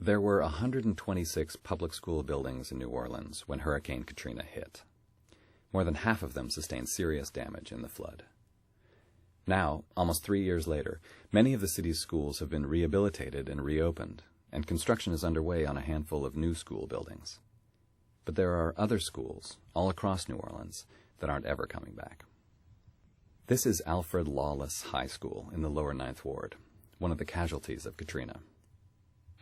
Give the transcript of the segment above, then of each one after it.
There were 126 public school buildings in New Orleans when Hurricane Katrina hit. More than half of them sustained serious damage in the flood. Now, almost 3 years later, many of the city's schools have been rehabilitated and reopened, and construction is underway on a handful of new school buildings. But there are other schools, all across New Orleans, that aren't ever coming back. This is Alfred Lawless High School in the lower Ninth Ward, one of the casualties of Katrina.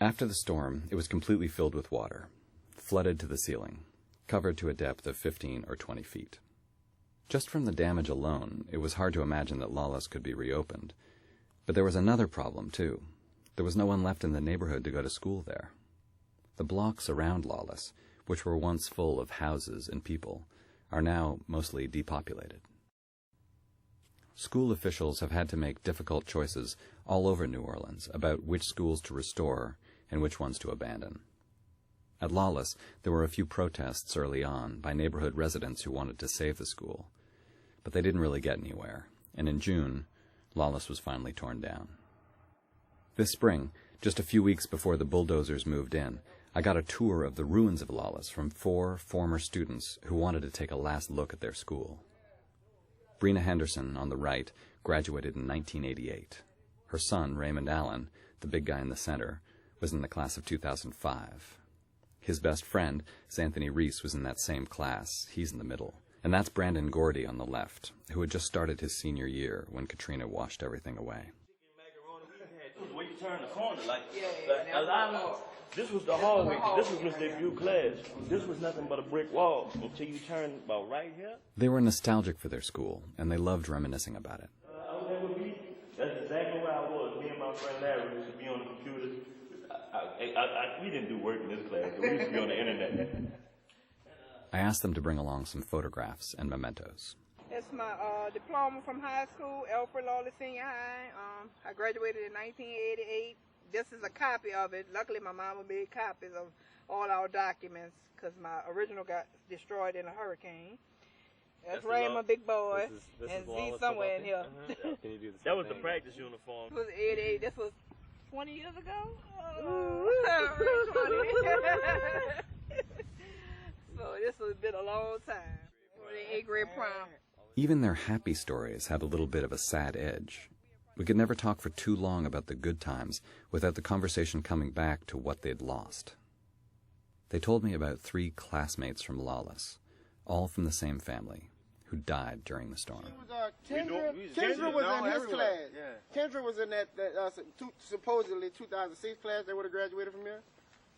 After the storm, it was completely filled with water, flooded to the ceiling, covered to a depth of 15 or 20 feet. Just from the damage alone, it was hard to imagine that Lawless could be reopened. But there was another problem, too. There was no one left in the neighborhood to go to school there. The blocks around Lawless, which were once full of houses and people, are now mostly depopulated. School officials have had to make difficult choices all over New Orleans about which schools to restore and which ones to abandon. At Lawless, there were a few protests early on by neighborhood residents who wanted to save the school, but they didn't really get anywhere, and in June, Lawless was finally torn down. This spring, just a few weeks before the bulldozers moved in, I got a tour of the ruins of Lawless from 4 former students who wanted to take a last look at their school. Brina Henderson, on the right, graduated in 1988. Her son, Raymond Allen, the big guy in the center, was in the class of 2005. His best friend, Anthony Reese, was in that same class. He's in the middle. And that's Brandon Gordy on the left, who had just started his senior year when Katrina washed everything away. When you turn the corner, this was the hallway. This was Mr. View class. This was nothing but a brick wall until you turn about right here. They were nostalgic for their school, and they loved reminiscing about it. That's exactly where I was. Me and my friend Larry used to be on the computer. We didn't do work in this class, but we used to be on the internet. I asked them to bring along some photographs and mementos. It's my diploma from high school, Alfred Lawless High. I graduated in 1988. This is a copy of it. Luckily, my mama made copies of all our documents because my original got destroyed in a hurricane. That's Raymond, big boy, this and is Z somewhere in here. Can you do the that was the practice uniform. This was 88. This was 20 years ago. So this has been a long time. The 8th grade prom. Even their happy stories had a little bit of a sad edge. We could never talk for too long about the good times without the conversation coming back to what they'd lost. They told me about 3 classmates from Lawless, all from the same family, who died during the storm. Kendra was in his class. Yeah. Kendra was in that supposedly 2006 class that would have graduated from here.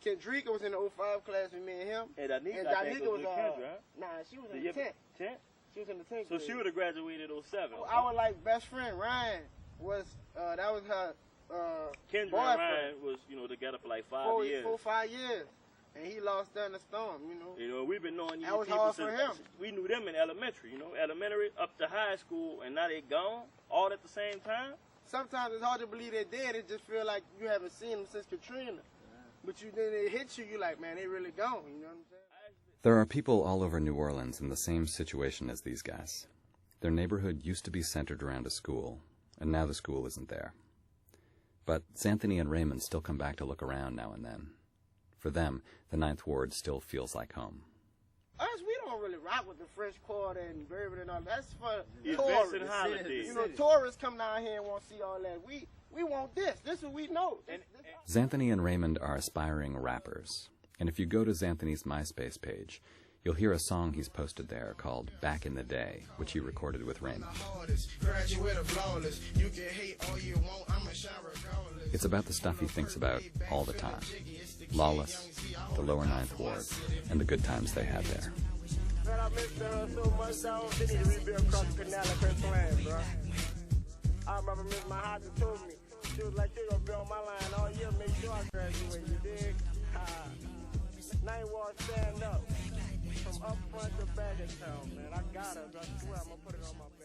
Kendrika was in the 05 class with me and him. And Danica was Kendra. Nah, she was in the 10th. 10th? She was in the 10th. So she would have graduated 07. Our best friend Ryan was that was her Kendra boyfriend. And Ryan was together for like 5 years. 5 years. And he lost during the storm, we've been knowing these that was people hard since for him. We knew them in elementary, elementary up to high school, and now they gone all at the same time. Sometimes it's hard to believe they're dead. It just feel like you haven't seen them since Katrina. But then it hits you, you like, man, they really gone, you know what I'm saying? There are people all over New Orleans in the same situation as these guys. Their neighborhood used to be centered around a school, and now the school isn't there. But Anthony and Raymond still come back to look around now and then. For them, the Ninth Ward still feels like home. Us, we don't really rock with the French Quarter and Bourbon and all that. That's for tourists tourists. and holidays. Tourists come down here and want to see all that. We want this. This is what we know. Xanthony and Raymond are aspiring rappers, and if you go to Xanthony's MySpace page, you'll hear a song he's posted there called Back in the Day, which he recorded with Raymond. It's about the stuff he thinks about all the time. Lawless, the lower Ninth Ward, and the good times they had there. Man, I missed her so much, I don't need to rebuild across the canal of her plan, bro. I remember Miss Mahati told me, she was like, you're going to be on my line all year, make sure I graduate, you dig? Ninth Ward, stand up. From up front to back of town, man. I got her, I swear I'm going to put it on my back.